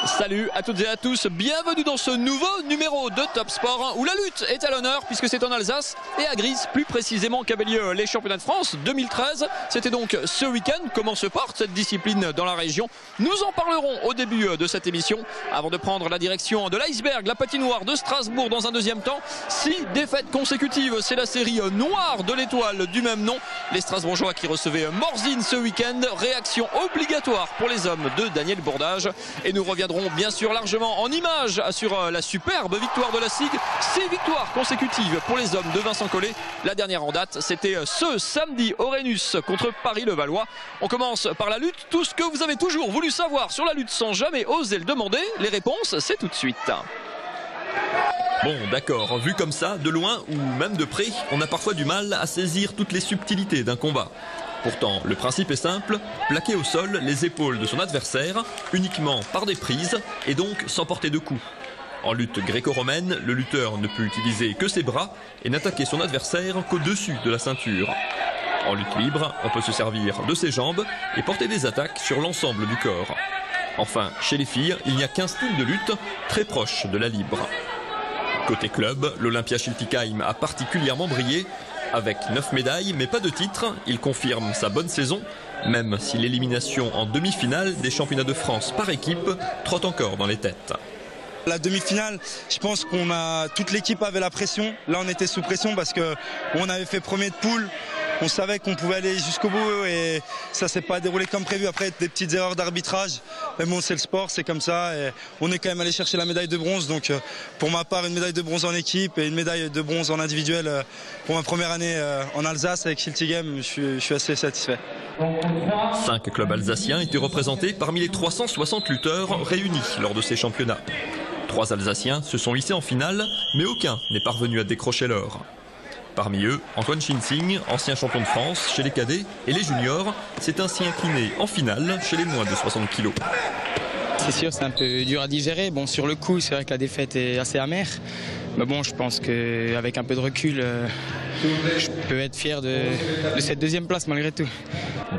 Salut à toutes et à tous, bienvenue dans ce nouveau numéro de Top Sport où la lutte est à l'honneur puisque c'est en Alsace et à Gries plus précisément qu'a lieu les championnats de France 2013. C'était donc ce week-end. Comment se porte cette discipline dans la région? Nous en parlerons au début de cette émission avant de prendre la direction de l'Iceberg, la patinoire de Strasbourg dans un deuxième temps. 6 défaites consécutives, c'est la série noire de l'étoile du même nom. Les Strasbourgeois qui recevaient Morzine ce week-end, réaction obligatoire pour les hommes de Daniel Bourdage. Et nous reviendrons bien sûr largement en images sur la superbe victoire de la SIG. 6 victoires consécutives pour les hommes de Vincent Collet. La dernière en date, c'était ce samedi au Rhenus contre Paris-Levallois. On commence par la lutte. Tout ce que vous avez toujours voulu savoir sur la lutte sans jamais oser le demander. Les réponses, c'est tout de suite. Bon, d'accord, vu comme ça, de loin ou même de près, on a parfois du mal à saisir toutes les subtilités d'un combat. Pourtant, le principe est simple, plaquer au sol les épaules de son adversaire uniquement par des prises et donc sans porter de coups. En lutte gréco-romaine, le lutteur ne peut utiliser que ses bras et n'attaquer son adversaire qu'au-dessus de la ceinture. En lutte libre, on peut se servir de ses jambes et porter des attaques sur l'ensemble du corps. Enfin, chez les filles, il n'y a qu'un style de lutte très proche de la libre. Côté club, l'Olympia Schiltigheim a particulièrement brillé. Avec 9 médailles, mais pas de titre, il confirme sa bonne saison, même si l'élimination en demi-finale des championnats de France par équipe trotte encore dans les têtes. La demi-finale, je pense toute l'équipe avait la pression. Là, on était sous pression parce qu'on avait fait premier de poule. On savait qu'on pouvait aller jusqu'au bout et ça s'est pas déroulé comme prévu. Après, des petites erreurs d'arbitrage. Mais bon, c'est le sport, c'est comme ça. Et on est quand même allé chercher la médaille de bronze. Donc, pour ma part, une médaille de bronze en équipe et une médaille de bronze en individuel pour ma première année en Alsace avec Schiltigheim, je suis assez satisfait. 5 clubs alsaciens étaient représentés parmi les 360 lutteurs réunis lors de ces championnats. 3 Alsaciens se sont hissés en finale, mais aucun n'est parvenu à décrocher l'or. Parmi eux, Antoine Schinsing, ancien champion de France chez les cadets et les juniors, s'est ainsi incliné en finale chez les moins de 60 kg. C'est sûr, c'est un peu dur à digérer. Bon, sur le coup, c'est vrai que la défaite est assez amère. Mais bon, je pense qu'avec un peu de recul, je peux être fier de cette deuxième place malgré tout.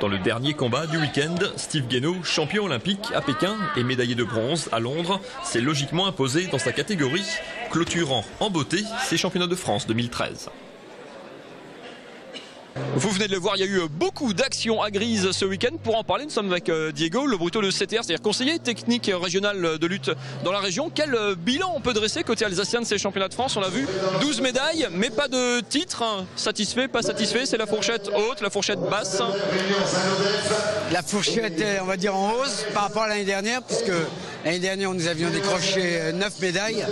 Dans le dernier combat du week-end, Steve Guénaud, champion olympique à Pékin et médaillé de bronze à Londres, s'est logiquement imposé dans sa catégorie, clôturant en beauté ses championnats de France 2013. Vous venez de le voir, il y a eu beaucoup d'actions à Gries ce week-end. Pour en parler, nous sommes avec Diego Le Bruto, le CTR, c'est-à-dire conseiller technique régional de lutte dans la région. Quel bilan on peut dresser côté alsacien de ces championnats de France? On l'a vu, 12 médailles, mais pas de titre. Satisfait, pas satisfait, c'est la fourchette haute, la fourchette basse. La fourchette est, on va dire, en hausse par rapport à l'année dernière, puisque l'année dernière, nous avions décroché 9 médailles,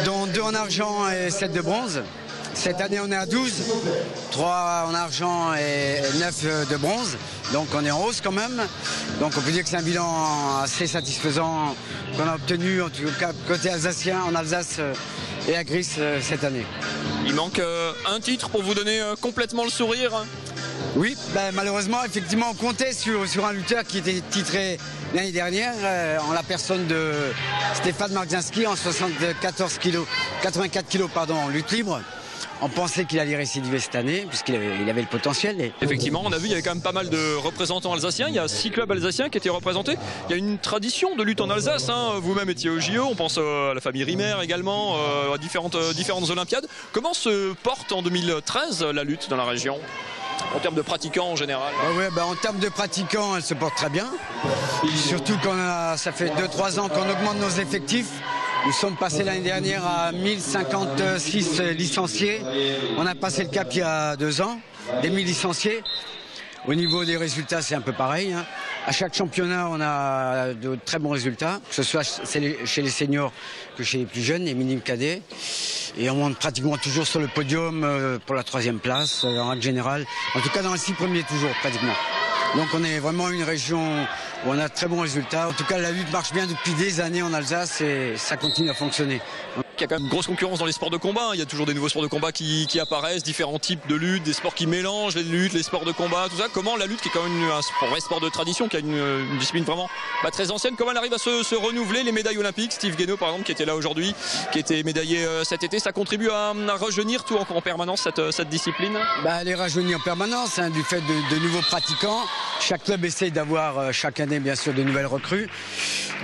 dont 2 en argent et 7 de bronze. Cette année, on est à 12, 3 en argent et 9 de bronze. Donc on est en hausse quand même. Donc on peut dire que c'est un bilan assez satisfaisant qu'on a obtenu, en tout cas côté alsacien, en Alsace et à Gries cette année. Il manque un titre pour vous donner complètement le sourire. Oui, malheureusement, effectivement, on comptait sur un lutteur qui était titré l'année dernière, en la personne de Stéphane Marczynski en 84 kg en lutte libre. On pensait qu'il allait récidiver cette année, puisqu'il avait le potentiel. Effectivement, on a vu, il y avait quand même pas mal de représentants alsaciens. Il y a 6 clubs alsaciens qui étaient représentés. Il y a une tradition de lutte en Alsace. Vous-même étiez au JO, on pense à la famille Rimer également, à différentes Olympiades. Comment se porte en 2013 la lutte dans la région ? En termes de pratiquants en général? En termes de pratiquants, elle se porte très bien. Surtout ça fait 2-3 ans qu'on augmente nos effectifs. Nous sommes passés l'année dernière à 1056 licenciés. On a passé le cap il y a 2 ans, des 1000 licenciés. Au niveau des résultats, c'est un peu pareil. À chaque championnat, on a de très bons résultats, que ce soit chez les seniors que chez les plus jeunes, les minimes cadets. Et on monte pratiquement toujours sur le podium pour la 3e place, en règle générale. En tout cas, dans les 6 premiers, toujours, pratiquement. Donc on est vraiment une région où on a de très bons résultats. En tout cas, la lutte marche bien depuis des années en Alsace et ça continue à fonctionner. qu'il y a quand même une grosse concurrence dans les sports de combat. Il y a toujours des nouveaux sports de combat qui apparaissent, différents types de luttes, des sports qui mélangent les luttes, les sports de combat, tout ça. Comment la lutte, qui est quand même un vrai sport de tradition, qui a une discipline vraiment très ancienne, comment elle arrive à se renouveler? Les médailles olympiques, Steve Guénaud par exemple, qui était là aujourd'hui, qui était médaillé cet été, ça contribue à rajeunir tout en permanence cette discipline? Elle est rajeunie en permanence du fait de nouveaux pratiquants. Chaque club essaye d'avoir chaque année bien sûr de nouvelles recrues,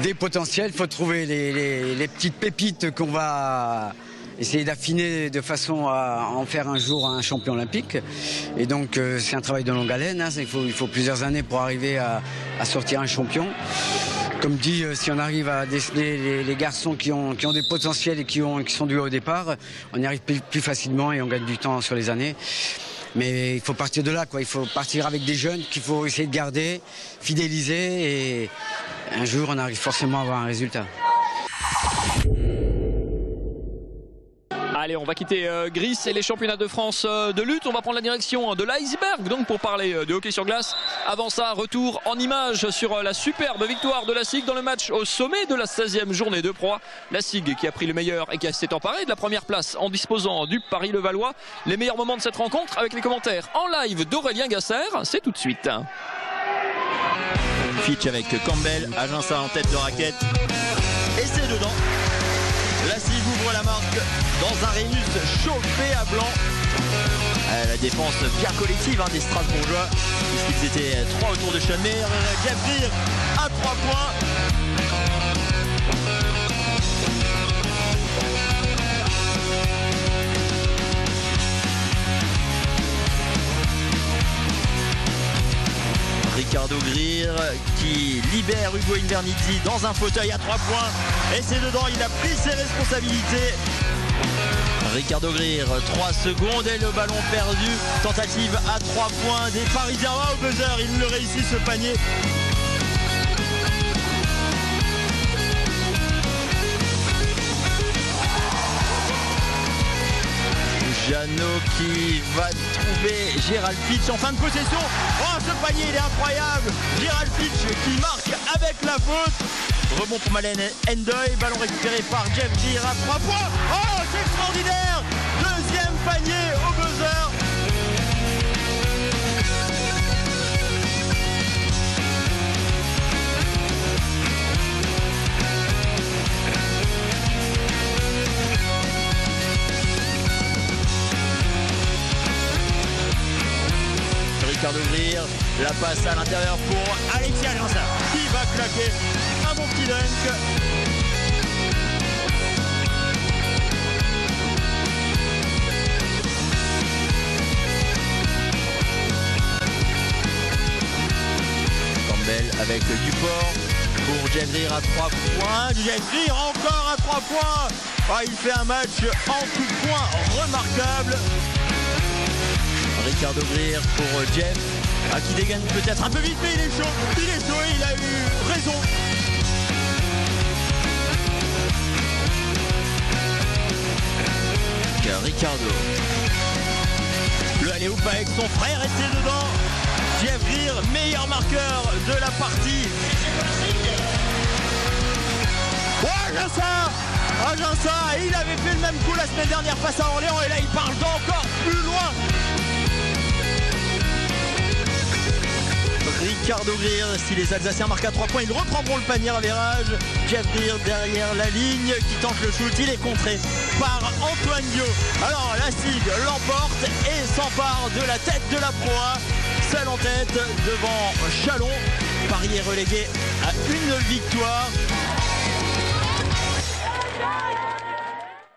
des potentiels. Il faut trouver les petites pépites qu'on va essayer d'affiner de façon à en faire un jour un champion olympique. Et donc c'est un travail de longue haleine. Il faut plusieurs années pour arriver à sortir un champion. Comme dit, si on arrive à déceler les garçons qui ont des potentiels et qui sont doués au départ, on y arrive plus facilement et on gagne du temps sur les années. Mais il faut partir de là, quoi. Il faut partir avec des jeunes qu'il faut essayer de garder, fidéliser, et un jour on arrive forcément à avoir un résultat. Allez, on va quitter Gris et les championnats de France de lutte. On va prendre la direction de l'Iceberg donc pour parler de hockey sur glace. Avant ça, retour en images sur la superbe victoire de la SIG dans le match au sommet de la 16e journée de Pro A. La SIG qui a pris le meilleur et qui s'est emparée de la première place en disposant du Paris-Levallois. Les meilleurs moments de cette rencontre avec les commentaires en live d'Aurélien Gasser, c'est tout de suite. Fitch avec Campbell, Aginsa en tête de raquette. Et c'est dedans. La SIG ouvre la marque dans un Rhénus chauffé à blanc. La défense bien collective des Strasbourgeois, puisqu'ils étaient 3 autour de Chalmer. Jeff Greer à 3 points. Ricardo Greer qui libère Hugo Invernizzi dans un fauteuil à 3 points. Et c'est dedans, il a pris ses responsabilités. Ricardo Greer, 3 secondes et le ballon perdu. Tentative à 3 points des Parisiens au buzzer. Il le réussit ce panier. Jeannot qui va trouver Gérald Fitch en fin de possession. Oh, ce panier il est incroyable. Gérald Fitch qui marque avec la faute. Rebond pour Malène Endoy. Ballon récupéré par Jeff Greer à 3 points. Oh, c'est extraordinaire. Deuxième panier au buzzer. Ricardo Greer, la passe à l'intérieur pour Alexis Aginsa qui va claquer un bon petit dunk. Campbell avec Duport pour Jeff Greer à 3 points. Jeff Greer encore à 3 points. Ah, il fait un match en tout point remarquable. Ricardo Greer pour Jeff, qui dégaine peut-être un peu vite, mais il est chaud, et il a eu raison. Ricardo. Le aller-oop avec son frère était dedans. Jeff Greer, meilleur marqueur de la partie. Aginsa, il avait fait le même coup la semaine dernière face à Orléans et là il parle d'encore plus loin. Ricardo Greer, si les Alsaciens marquent à 3 points, ils reprendront le panier à virage. Jeff Greer derrière la ligne qui tente le shoot, il est contré par Antoine Dio. Alors la SIG l'emporte et s'empare de la tête de la Pro A, seule en tête devant Chalon. Paris est relégué à une victoire.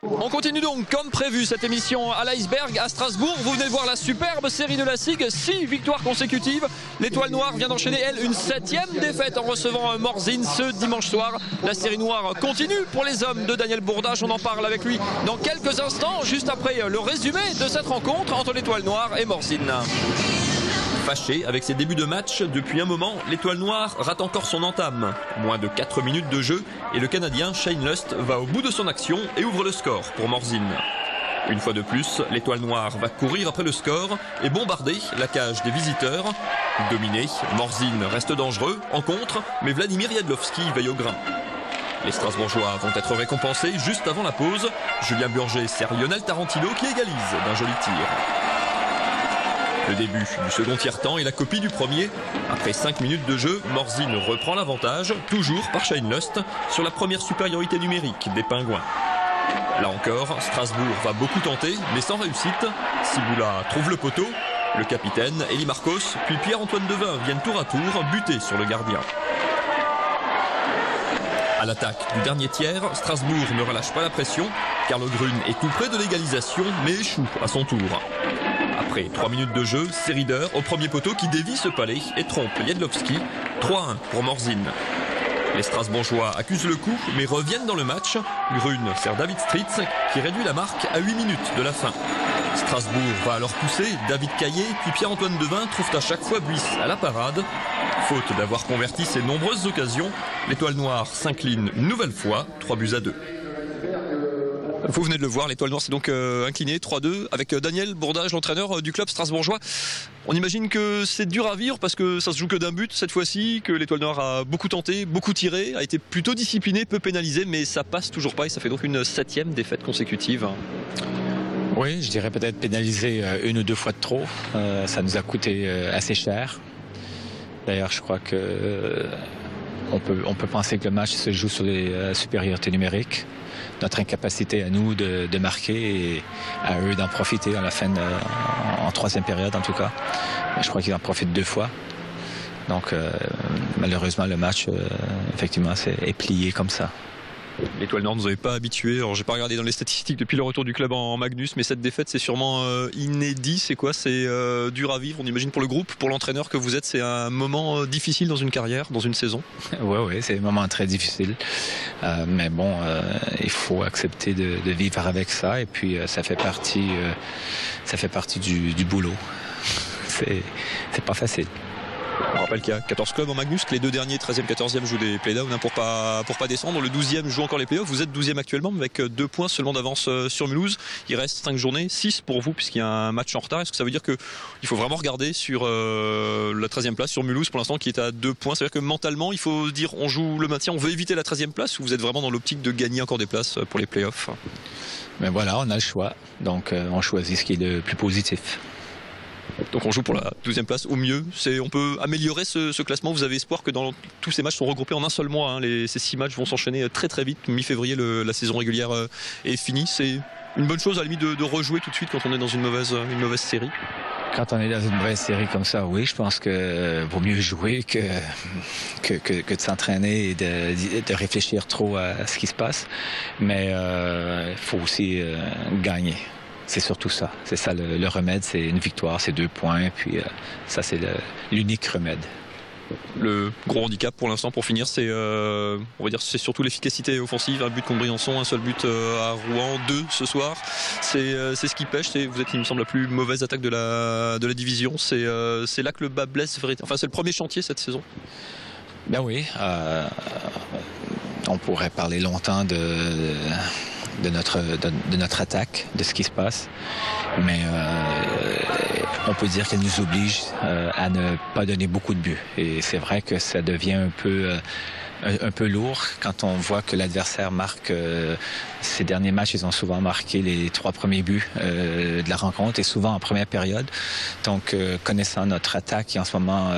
On continue donc comme prévu cette émission à l'Iceberg à Strasbourg. Vous venez de voir la superbe série de la SIG, 6 victoires consécutives. L'Étoile Noire vient d'enchaîner, elle, une 7e défaite en recevant Morzine ce dimanche soir. La série noire continue pour les hommes de Daniel Bourdage. On en parle avec lui dans quelques instants, juste après le résumé de cette rencontre entre l'Étoile Noire et Morzine. Fâché avec ses débuts de match, depuis un moment, l'Étoile Noire rate encore son entame. Moins de 4 minutes de jeu et le Canadien Shane Lust va au bout de son action et ouvre le score pour Morzine. Une fois de plus, l'Étoile Noire va courir après le score et bombarder la cage des visiteurs. Dominé, Morzine reste dangereux, en contre, mais Vladimir Jadlowski veille au grain. Les Strasbourgeois vont être récompensés juste avant la pause. Julien Burger sert Lionel Tarantino qui égalise d'un joli tir. Le début du second tiers-temps est la copie du premier. Après 5 minutes de jeu, Morzine reprend l'avantage, toujours par Shane Lust, sur la première supériorité numérique des Pingouins. Là encore, Strasbourg va beaucoup tenter, mais sans réussite. Ciboula trouve le poteau. Le capitaine, Elie Marcos, puis Pierre-Antoine Devin viennent tour à tour buter sur le gardien. À l'attaque du dernier tiers, Strasbourg ne relâche pas la pression. Carlo Grün est tout près de l'égalisation, mais échoue à son tour. Après 3 minutes de jeu, c'est Rieder au premier poteau qui dévie ce palais et trompe Jedlowski. 3-1 pour Morzine. Les Strasbourgeois accusent le coup, mais reviennent dans le match. Grün sert David Stritz, qui réduit la marque à 8 minutes de la fin. Strasbourg va alors pousser, David Caillé puis Pierre-Antoine Devin trouvent à chaque fois Buisse à la parade. Faute d'avoir converti ces nombreuses occasions, l'Étoile Noire s'incline une nouvelle fois, 3-2. Vous venez de le voir, l'Étoile Noire s'est donc inclinée 3-2 avec Daniel Bourdage, l'entraîneur du club strasbourgeois. On imagine que c'est dur à vivre parce que ça se joue que d'un but cette fois-ci, que l'Étoile Noire a beaucoup tenté, beaucoup tiré, a été plutôt discipliné, peu pénalisé, mais ça passe toujours pas et ça fait donc une 7e défaite consécutive. Oui, je dirais peut-être pénalisé 1 ou 2 fois de trop. Ça nous a coûté assez cher. D'ailleurs, je crois que on peut penser que le match se joue sur les supériorités numériques. Notre incapacité à nous de marquer et à eux d'en profiter à la fin, en 3e période en tout cas. Je crois qu'ils en profitent 2 fois. Donc malheureusement le match effectivement est plié comme ça. L'Étoile Nord ne nous avait pas habitués. Alors j'ai pas regardé dans les statistiques depuis le retour du club en Magnus, mais cette défaite c'est sûrement inédit. C'est quoi? C'est dur à vivre. On imagine pour le groupe, pour l'entraîneur que vous êtes, c'est un moment difficile dans une carrière, dans une saison. Oui, c'est un moment très difficile. Mais bon, il faut accepter de vivre avec ça. Et puis ça fait partie du boulot. C'est pas facile. On rappelle qu'il y a 14 clubs en Magnus, que les 2 derniers, 13e, 14e, jouent des playdowns pour pas descendre. Le 12e joue encore les playoffs. Vous êtes 12e actuellement, avec 2 points seulement d'avance sur Mulhouse. Il reste 5 journées, 6 pour vous, puisqu'il y a un match en retard. Est-ce que ça veut dire qu'il faut vraiment regarder sur la 13e place, sur Mulhouse pour l'instant, qui est à 2 points? Ça veut dire que mentalement, il faut se dire on joue le maintien, on veut éviter la 13e place, ou vous êtes vraiment dans l'optique de gagner encore des places pour les playoffs? Mais voilà, on a le choix. Donc on choisit ce qui est le plus positif. Donc on joue pour la 12e place au mieux. On peut améliorer ce classement. Vous avez espoir que tous ces matchs sont regroupés en un seul mois. Ces 6 matchs vont s'enchaîner très très vite. Mi-février, la saison régulière est finie. C'est une bonne chose à la limite de rejouer tout de suite quand on est dans une mauvaise série. Quand on est dans une mauvaise série comme ça, oui, je pense que vaut mieux jouer que de s'entraîner et de réfléchir trop à ce qui se passe. Mais il faut aussi gagner. C'est surtout ça. C'est ça le remède, c'est une victoire, c'est 2 points. Puis ça, c'est l'unique remède. Le gros handicap pour l'instant, pour finir, c'est on va dire c'est surtout l'efficacité offensive. Un but contre Briançon, un seul but à Rouen, 2 ce soir. C'est ce qui pêche. Vous êtes, il me semble, la plus mauvaise attaque de la division. C'est là que le bas blesse. Enfin, c'est le premier chantier cette saison. Ben oui. On pourrait parler longtemps de notre attaque, de ce qui se passe. Mais on peut dire qu'elle nous oblige à ne pas donner beaucoup de buts. Et c'est vrai que ça devient un peu lourd quand on voit que l'adversaire marque. Ces derniers matchs, ils ont souvent marqué les 3 premiers buts de la rencontre et souvent en première période. Donc, connaissant notre attaque qui en ce moment,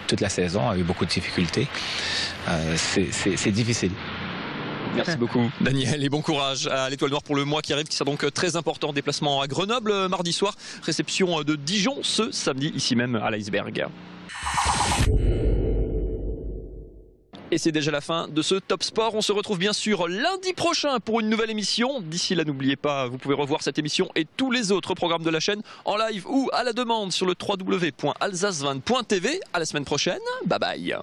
toute la saison a eu beaucoup de difficultés, c'est difficile. Merci beaucoup Daniel et bon courage à l'Étoile Noire pour le mois qui arrive, qui sera donc très important. Déplacement à Grenoble mardi soir, réception de Dijon ce samedi ici même à l'Iceberg. Et c'est déjà la fin de ce Top Sport. On se retrouve bien sûr lundi prochain pour une nouvelle émission. D'ici là, n'oubliez pas, vous pouvez revoir cette émission et tous les autres programmes de la chaîne en live ou à la demande sur le www.alsace20.tv. À la semaine prochaine. Bye bye.